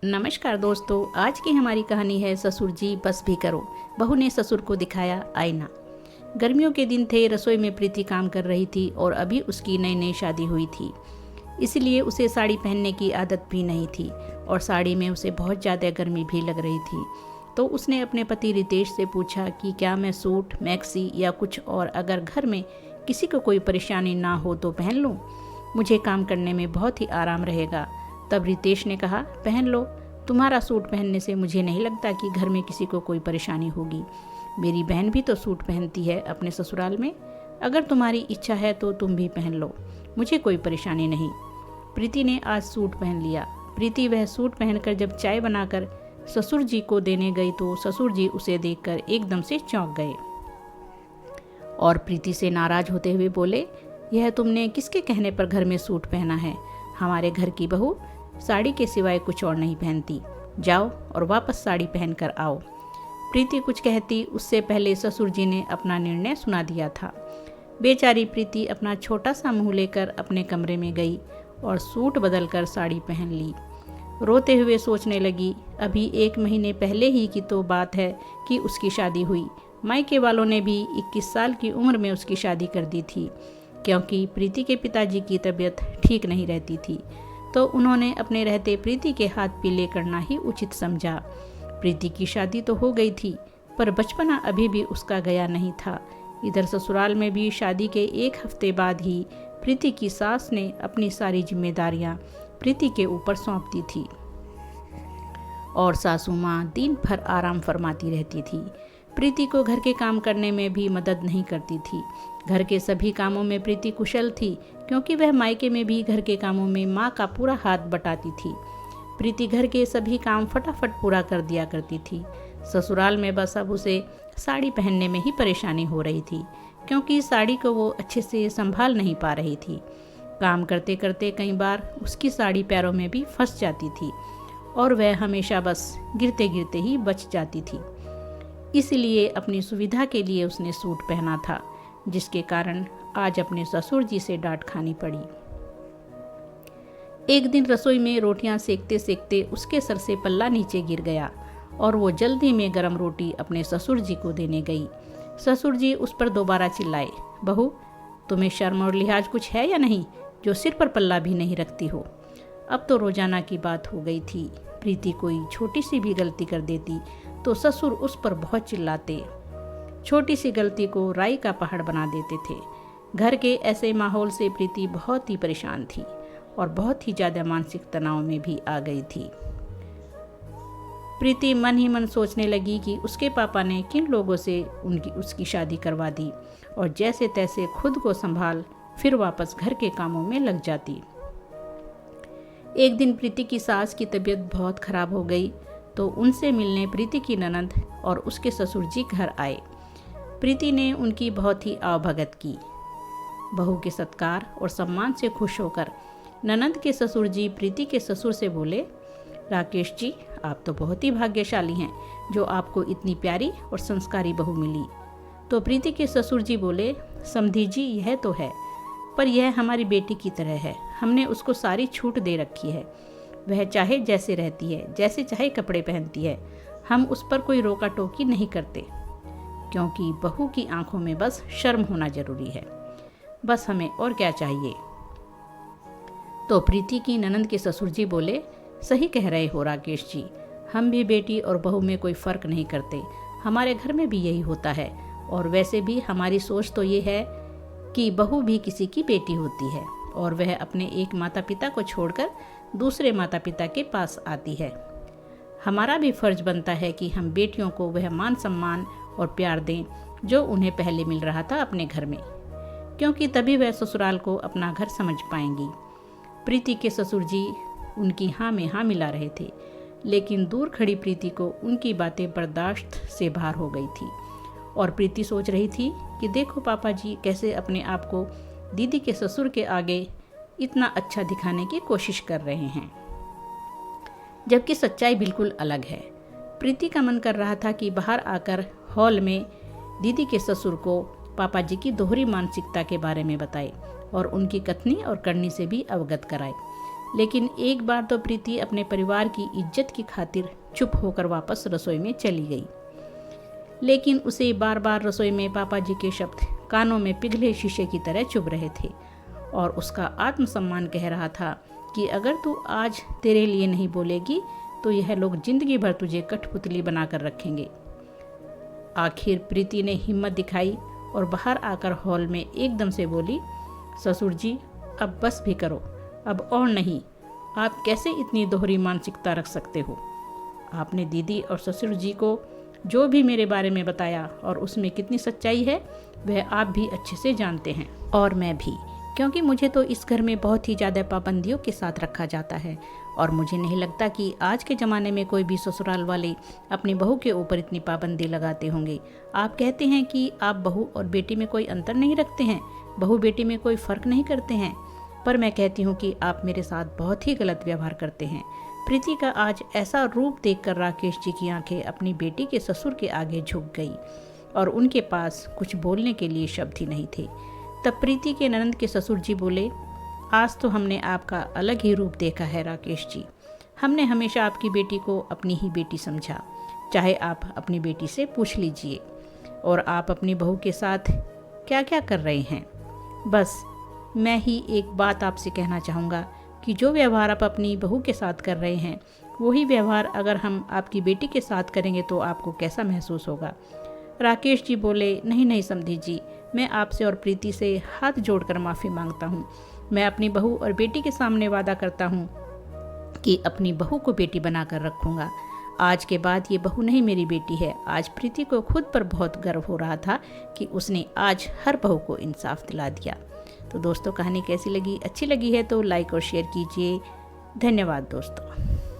नमस्कार दोस्तों, आज की हमारी कहानी है ससुर जी बस भी करो। बहू ने ससुर को दिखाया आईना। गर्मियों के दिन थे। रसोई में प्रीति काम कर रही थी और अभी उसकी नई नई शादी हुई थी, इसलिए उसे साड़ी पहनने की आदत भी नहीं थी और साड़ी में उसे बहुत ज़्यादा गर्मी भी लग रही थी। तो उसने अपने पति रितेश से पूछा कि क्या मैं सूट, मैक्सी या कुछ और, अगर घर में किसी को कोई परेशानी ना हो तो पहन लूँ? मुझे काम करने में बहुत ही आराम रहेगा। तब रितेश ने कहा, पहन लो। तुम्हारा सूट पहनने से मुझे नहीं लगता कि घर में किसी को कोई परेशानी होगी। मेरी बहन भी तो सूट पहनती है अपने ससुराल में। अगर तुम्हारी इच्छा है तो तुम भी पहन लो, मुझे कोई परेशानी नहीं। प्रीति ने आज सूट पहन लिया। प्रीति वह सूट पहनकर जब चाय बनाकर ससुर जी को देने गई तो ससुर जी उसे देखकर एकदम से चौंक गए और प्रीति से नाराज होते हुए बोले, यह तुमने किसके कहने पर घर में सूट पहना है? हमारे घर की बहू साड़ी के सिवाय कुछ और नहीं पहनती। जाओ और वापस साड़ी पहन कर आओ। प्रीति कुछ कहती उससे पहले ससुर जी ने अपना निर्णय सुना दिया था। बेचारी प्रीति अपना छोटा सा मुंह लेकर अपने कमरे में गई और सूट बदल कर साड़ी पहन ली। रोते हुए सोचने लगी, अभी 1 महीने पहले ही की तो बात है कि उसकी शादी हुई। मायके वालों ने भी 21 साल की उम्र में उसकी शादी कर दी थी, क्योंकि प्रीति के पिताजी की तबीयत ठीक नहीं रहती थी, तो उन्होंने अपने रहते प्रीति के हाथ पीले करना ही उचित समझा। प्रीति की शादी तो हो गई थी, पर बचपना अभी भी उसका गया नहीं था। इधर ससुराल में भी शादी के 1 हफ्ते बाद ही प्रीति की सास ने अपनी सारी जिम्मेदारियां प्रीति के ऊपर सौंप दी थी और सासू माँ दिन भर आराम फरमाती रहती थी। प्रीति को घर के काम करने में भी मदद नहीं करती थी। घर के सभी कामों में प्रीति कुशल थी, क्योंकि वह मायके में भी घर के कामों में माँ का पूरा हाथ बटाती थी। प्रीति घर के सभी काम फटाफट पूरा कर दिया करती थी। ससुराल में बस अब उसे साड़ी पहनने में ही परेशानी हो रही थी, क्योंकि साड़ी को वो अच्छे से संभाल नहीं पा रही थी। काम करते करते कई बार उसकी साड़ी पैरों में भी फंस जाती थी और वह हमेशा बस गिरते गिरते ही बच जाती थी। इसलिए अपनी सुविधा के लिए उसने सूट पहना था, जिसके कारण आज अपने ससुर जी से डांट खानी पड़ी। एक दिन रसोई में रोटियां सेकते सेकते उसके सर से पल्ला नीचे गिर गया और वो जल्दी में गरम रोटी अपने ससुर जी को देने गई। ससुर जी उस पर दोबारा चिल्लाए, बहू तुम्हें शर्म और लिहाज कुछ है या नहीं, जो सिर पर पल्ला भी नहीं रखती हो? अब तो रोजाना की बात हो गई थी। प्रीति कोई छोटी सी भी गलती कर देती तो ससुर उस पर बहुत चिल्लाते। छोटी सी गलती को राई का पहाड़ बना देते थे। घर के ऐसे माहौल से प्रीति बहुत ही परेशान थी और बहुत ही ज़्यादा मानसिक तनाव में भी आ गई थी। प्रीति मन ही मन सोचने लगी कि उसके पापा ने किन लोगों से उसकी शादी करवा दी और जैसे तैसे खुद को संभाल फिर वापस घर के कामों में लग जाती। एक दिन प्रीति की सास की तबीयत बहुत खराब हो गई, तो उनसे मिलने प्रीति की ननद और उसके ससुर जी घर आए। प्रीति ने उनकी बहुत ही आवभगत की। बहू के सत्कार और सम्मान से खुश होकर ननद के ससुर जी प्रीति के ससुर से बोले, राकेश जी आप तो बहुत ही भाग्यशाली हैं जो आपको इतनी प्यारी और संस्कारी बहू मिली। तो प्रीति के ससुर जी बोले, समधी जी यह तो है, पर यह हमारी बेटी की तरह है। हमने उसको सारी छूट दे रखी है। वह चाहे जैसे रहती है, जैसे चाहे कपड़े पहनती है। हम उस पर कोई रोका टोकी नहीं करते, क्योंकि बहू की आंखों में बस शर्म होना जरूरी है। बस हमें और क्या चाहिए? तो प्रीति की ननद के ससुर जी बोले, सही कह रहे हो राकेश जी, हम भी बेटी और बहू में कोई फ़र्क नहीं करते। हमारे घर में भी यही होता है और वैसे भी हमारी सोच तो ये है कि बहू भी किसी की बेटी होती है और वह अपने एक माता पिता को छोड़कर दूसरे माता पिता के पास आती है। हमारा भी फर्ज बनता है कि हम बेटियों को वह मान सम्मान और प्यार दें जो उन्हें पहले मिल रहा था अपने घर में, क्योंकि तभी वह ससुराल को अपना घर समझ पाएंगी। प्रीति के ससुर जी उनकी हाँ में हाँ मिला रहे थे, लेकिन दूर खड़ी प्रीति को उनकी बातें बर्दाश्त से बाहर हो गई थी और प्रीति सोच रही थी कि देखो पापा जी कैसे अपने आप को दीदी के ससुर के आगे इतना अच्छा दिखाने की कोशिश कर रहे हैं, जबकि सच्चाई बिल्कुल अलग है। प्रीति का मन कर रहा था कि बाहर आकर हॉल में दीदी के ससुर को पापा जी की दोहरी मानसिकता के बारे में बताए और उनकी कथनी और करनी से भी अवगत कराए। लेकिन एक बार तो प्रीति अपने परिवार की इज्जत की खातिर चुप होकर वापस रसोई में चली गई। लेकिन उसे बार बार रसोई में पापा जी के शब्द कानों में पिघले शीशे की तरह चुभ रहे थे और उसका आत्मसम्मान कह रहा था कि अगर तू आज तेरे लिए नहीं बोलेगी तो यह लोग जिंदगी भर तुझे कठपुतली बनाकर रखेंगे। आखिर प्रीति ने हिम्मत दिखाई और बाहर आकर हॉल में एकदम से बोली, ससुर जी अब बस भी करो, अब और नहीं। आप कैसे इतनी दोहरी मानसिकता रख सकते हो? आपने दीदी और ससुर जी को जो भी मेरे बारे में बताया और उसमें कितनी सच्चाई है वह आप भी अच्छे से जानते हैं, और मैं भी, क्योंकि मुझे तो इस घर में बहुत ही ज़्यादा पाबंदियों के साथ रखा जाता है और मुझे नहीं लगता कि आज के ज़माने में कोई भी ससुराल वाले अपनी बहू के ऊपर इतनी पाबंदी लगाते होंगे। आप कहते हैं कि आप बहू और बेटी में कोई अंतर नहीं रखते हैं, बहू बेटी में कोई फ़र्क नहीं करते हैं, पर मैं कहती हूँ कि आप मेरे साथ बहुत ही गलत व्यवहार करते हैं। प्रीति का आज ऐसा रूप देखकर राकेश जी की आंखें अपनी बेटी के ससुर के आगे झुक गई और उनके पास कुछ बोलने के लिए शब्द ही नहीं थे। तब प्रीति के ननंद के ससुर जी बोले, आज तो हमने आपका अलग ही रूप देखा है राकेश जी। हमने हमेशा आपकी बेटी को अपनी ही बेटी समझा, चाहे आप अपनी बेटी से पूछ लीजिए। और आप अपनी बहू के साथ क्या क्या कर रहे हैं? बस मैं ही एक बात आपसे कहना चाहूँगा कि जो व्यवहार आप अपनी बहू के साथ कर रहे हैं वही व्यवहार अगर हम आपकी बेटी के साथ करेंगे तो आपको कैसा महसूस होगा? राकेश जी बोले, नहीं नहीं समधी जी, मैं आपसे और प्रीति से हाथ जोड़कर माफ़ी मांगता हूँ। मैं अपनी बहू और बेटी के सामने वादा करता हूँ कि अपनी बहू को बेटी बनाकर रखूँगा। आज के बाद ये बहू नहीं मेरी बेटी है। आज प्रीति को खुद पर बहुत गर्व हो रहा था कि उसने आज हर बहू को इंसाफ दिला दिया। तो दोस्तों, कहानी कैसी लगी? अच्छी लगी है तो लाइक और शेयर कीजिए। धन्यवाद दोस्तों।